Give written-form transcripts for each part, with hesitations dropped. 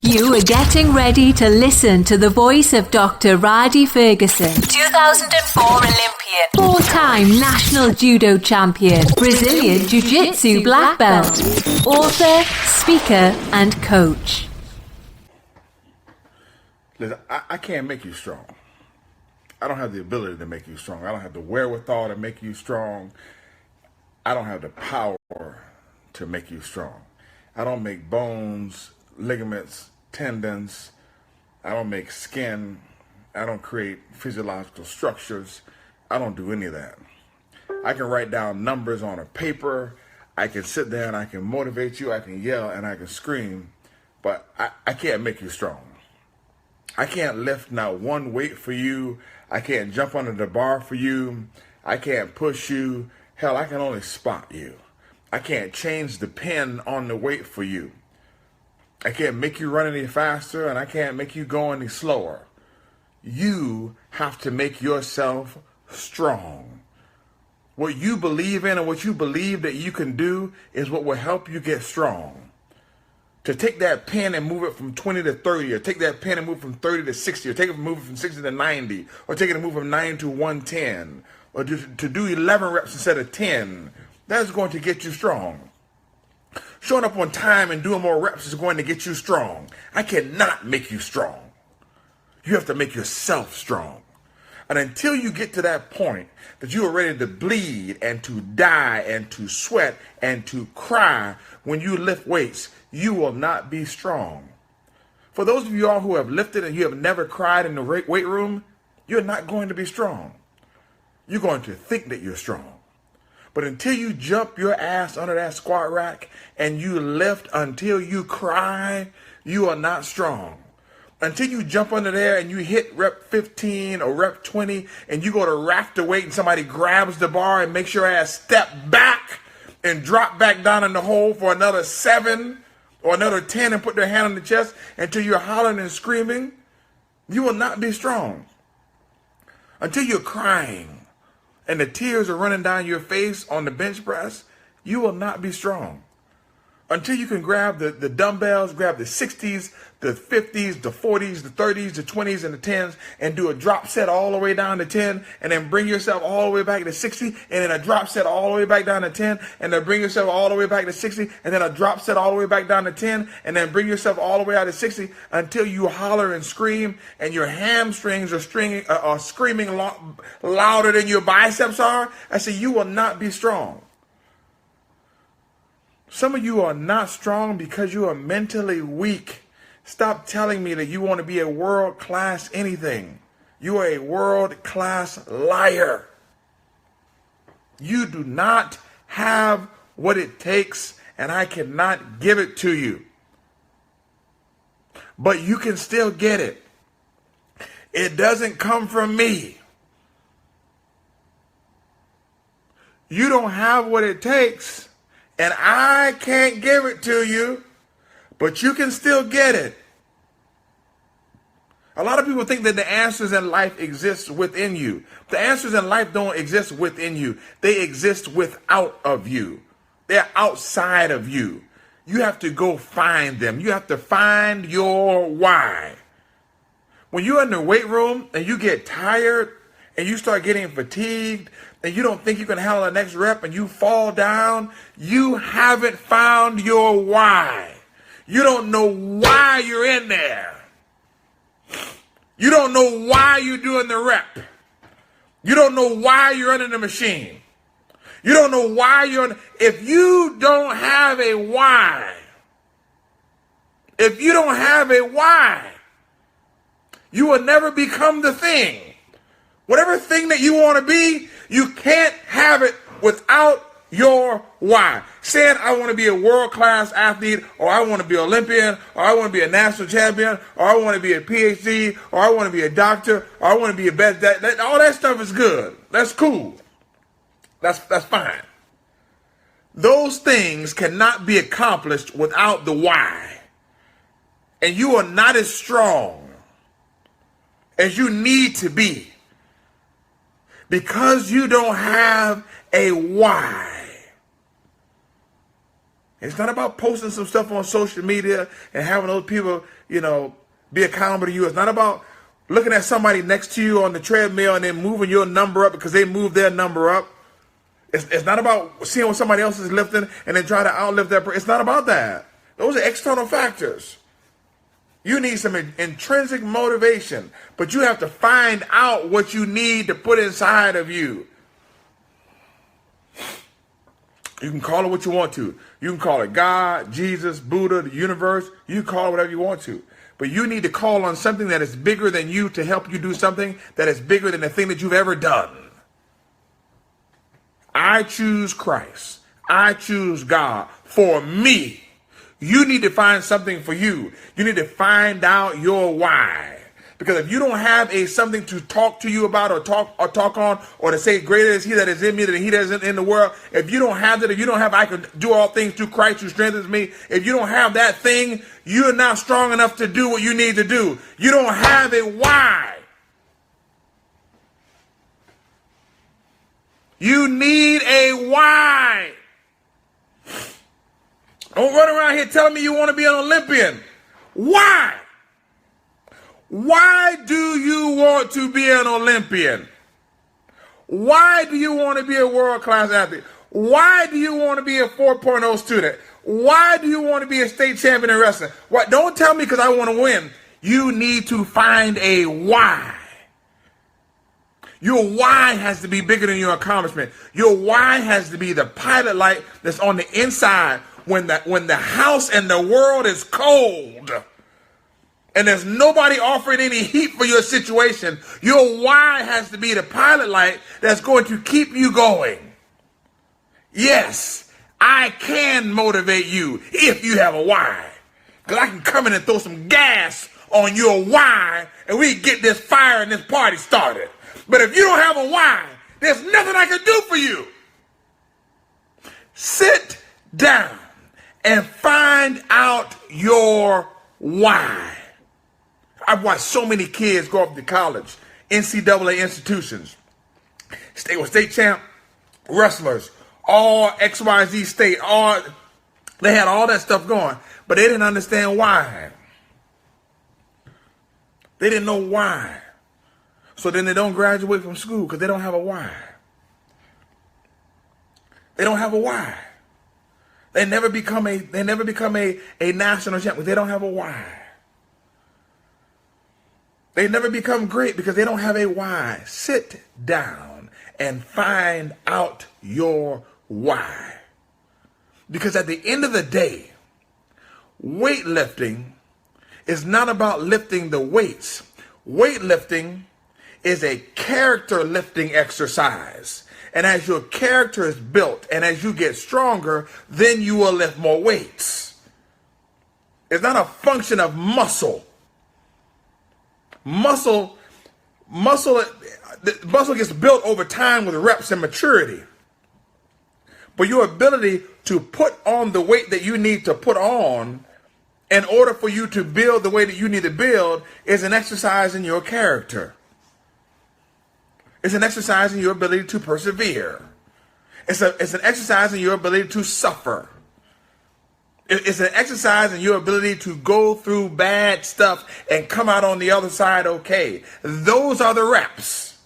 You are getting ready to listen to the voice of Dr. Rhadi Ferguson, 2004 Olympian, four-time national judo champion, Brazilian Jiu-Jitsu black belt, author, speaker, and coach. Listen, I can't make you strong. I don't have the ability to make you strong. I don't have the wherewithal to make you strong. I don't have the power to make you strong. I don't make bones, ligaments, tendons. I don't make skin. I don't create physiological structures. I don't do any of that. I can write down numbers on a paper. I can sit there and I can motivate you. I can yell and I can scream, but I can't make you strong. I can't lift not one weight for you. I can't jump under the bar for you. I can't push you. Hell, I can only spot you. I can't change the pin on the weight for you. I can't make you run any faster, and I can't make you go any slower. You have to make yourself strong. What you believe in and what you believe that you can do is what will help you get strong. To take that pen and move it from 20 to 30, or take that pen and move from 30 to 60, or take it and move it from 60 to 90, or take it and move from 9 to 110, or to do 11 reps instead of 10, that's going to get you strong. Showing up on time and doing more reps is going to get you strong. I cannot make you strong. You have to make yourself strong. And until you get to that point that you are ready to bleed and to die and to sweat and to cry when you lift weights, you will not be strong. For those of you all who have lifted and you have never cried in the weight room, you're not going to be strong. You're going to think that you're strong. But until you jump your ass under that squat rack and you lift until you cry, you are not strong. Until you jump under there and you hit rep 15 or rep 20 and you go to rack the weight and somebody grabs the bar and makes your ass step back and drop back down in the hole for another 7 or another 10 and put their hand on the chest until you're hollering and screaming, you will not be strong. Until you're crying and the tears are running down your face on the bench press, you will not be strong. Until you can grab the dumbbells, grab the 60s, the 50s, the 40s, the 30s, the 20s, and the 10s, and do a drop set all the way down to 10, and then bring yourself all the way back to 60, and then a drop set all the way back down to 10, and then bring yourself all the way back to 60, and then a drop set all the way back down to 10, and then bring yourself all the way out to 60 until you holler and scream, and your hamstrings are screaming louder than your biceps are. I say you will not be strong. Some of you are not strong because you are mentally weak. Stop telling me that you want to be a world-class anything. You are a world-class liar. You do not have what it takes, and I cannot give it to you. But you can still get it. It doesn't come from me. You don't have what it takes, and I can't give it to you, but you can still get it. A lot of people think that the answers in life exist within you. The answers in life don't exist within you. They exist without of you. They're outside of you. You have to go find them. You have to find your why. When you're in the weight room and you get tired and you start getting fatigued and you don't think you can handle the next rep and you fall down, you haven't found your why. You don't know why you're in there. You don't know why you're doing the rep. You don't know why you're under the machine. You don't know why you're if you don't have a why, you will never become the thing. Whatever thing that you want to be, you can't have it without your why. Saying I want to be a world-class athlete, or I want to be an Olympian, or I want to be a national champion, or I want to be a PhD, or I want to be a doctor, or I want to be a best, all that stuff is good. That's cool. That's fine. Those things cannot be accomplished without the why. And you are not as strong as you need to be because you don't have a why. It's not about posting some stuff on social media and having those people, be accountable to you. It's not about looking at somebody next to you on the treadmill and then moving your number up because they moved their number up. It's not about seeing what somebody else is lifting and then try to outlift that person. It's not about that. Those are external factors. You need some intrinsic motivation, but you have to find out what you need to put inside of you. You can call it what you want to. You can call it God, Jesus, Buddha, the universe. You call it whatever you want to. But you need to call on something that is bigger than you to help you do something that is bigger than the thing that you've ever done. I choose Christ. I choose God for me. You need to find something for you. You need to find out your why. Because if you don't have something to talk to you about or talk on, or to say greater is he that is in me than he that is in the world, if you don't have that, if you don't have I can do all things through Christ who strengthens me, if you don't have that thing, you're not strong enough to do what you need to do. You don't have a why. You need a why. Don't run around here telling me you want to be an Olympian. Why? Why do you want to be an Olympian? Why do you want to be a world-class athlete? Why do you want to be a 4.0 student? Why do you want to be a state champion in wrestling? What? Don't tell me because I want to win. You need to find a why. Your why has to be bigger than your accomplishment. Your why has to be the pilot light that's on the inside when the house and the world is cold and there's nobody offering any heat for your situation. Your why has to be the pilot light that's going to keep you going. Yes, I can motivate you if you have a why. Because I can come in and throw some gas on your why and we get this fire and this party started. But if you don't have a why, there's nothing I can do for you. Sit down and find out your why. I've watched so many kids go off to college, NCAA institutions, state champ wrestlers, all XYZ state, they had all that stuff going, but they didn't understand why. They didn't know why. So then they don't graduate from school because they don't have a why. They don't have a why. They never become a national champion. They don't have a why. They never become great because they don't have a why. Sit down and find out your why. Because at the end of the day, weightlifting is not about lifting the weights. Weightlifting is a character lifting exercise. And as your character is built and as you get stronger, then you will lift more weights. It's not a function of muscle. Muscle gets built over time with reps and maturity. But your ability to put on the weight that you need to put on in order for you to build the way that you need to build is an exercise in your character. It's an exercise in your ability to persevere. It's an exercise in your ability to suffer. It's an exercise in your ability to go through bad stuff and come out on the other side okay. Those are the reps.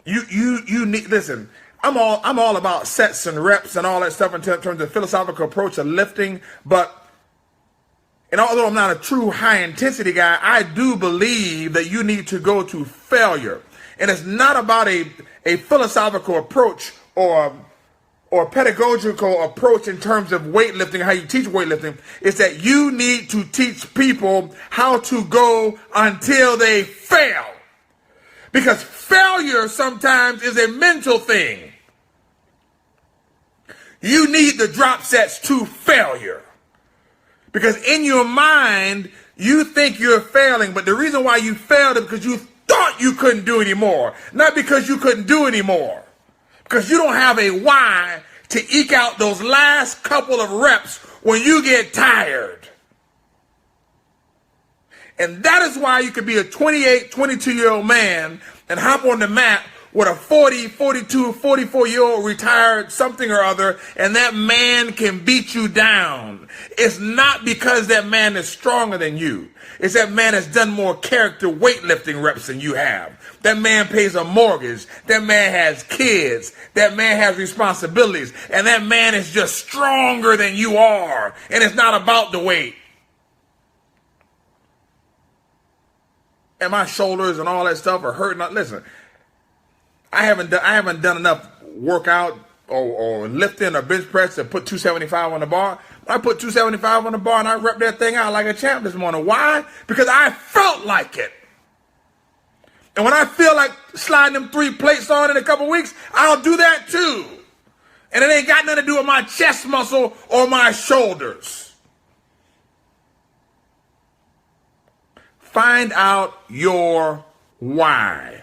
You need, listen, I'm all about sets and reps and all that stuff in terms of philosophical approach to lifting, and although I'm not a true high intensity guy, I do believe that you need to go to failure. And it's not about a philosophical approach or pedagogical approach in terms of weightlifting, how you teach weightlifting. It's that you need to teach people how to go until they fail. Because failure sometimes is a mental thing. You need the drop sets to failure. Because in your mind, you think you're failing, but the reason why you failed is because you thought you couldn't do anymore, not because you couldn't do anymore. Because you don't have a why to eke out those last couple of reps when you get tired. And that is why you could be a 28, 22-year-old man and hop on the mat with a 40, 42, 44-year-old retired something or other, and that man can beat you down, it's not because that man is stronger than you. It's that man has done more character weightlifting reps than you have. That man pays a mortgage. That man has kids. That man has responsibilities. And that man is just stronger than you are. And it's not about the weight. And my shoulders and all that stuff are hurting. Listen, I haven't done enough workout or lifting or bench press to put 275 on the bar. I put 275 on the bar and I rep that thing out like a champ this morning. Why? Because I felt like it. And when I feel like sliding them 3 plates on in a couple weeks, I'll do that too. And it ain't got nothing to do with my chest muscle or my shoulders. Find out your why.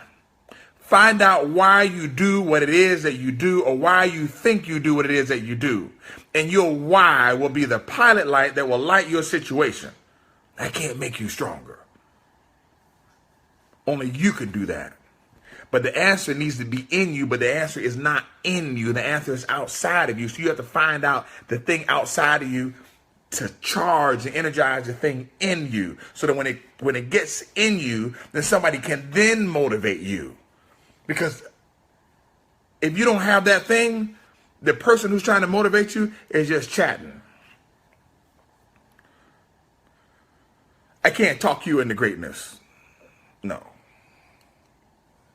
Find out why you do what it is that you do, or why you think you do what it is that you do. And your why will be the pilot light that will light your situation. That can't make you stronger. Only you can do that. But the answer needs to be in you, but the answer is not in you. The answer is outside of you. So you have to find out the thing outside of you to charge and energize the thing in you. So that when it gets in you, then somebody can then motivate you. Because if you don't have that thing, the person who's trying to motivate you is just chatting. I can't talk you into greatness. No.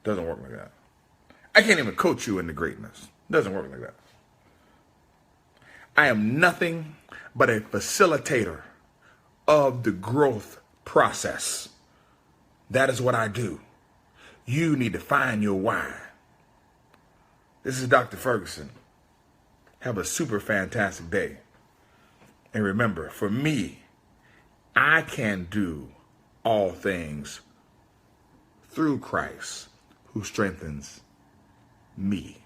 Doesn't work like that. I can't even coach you into greatness. Doesn't work like that. I am nothing but a facilitator of the growth process. That is what I do. You need to find your why. This is Dr. Ferguson. Have a super fantastic day. And remember, for me, I can do all things through Christ who strengthens me.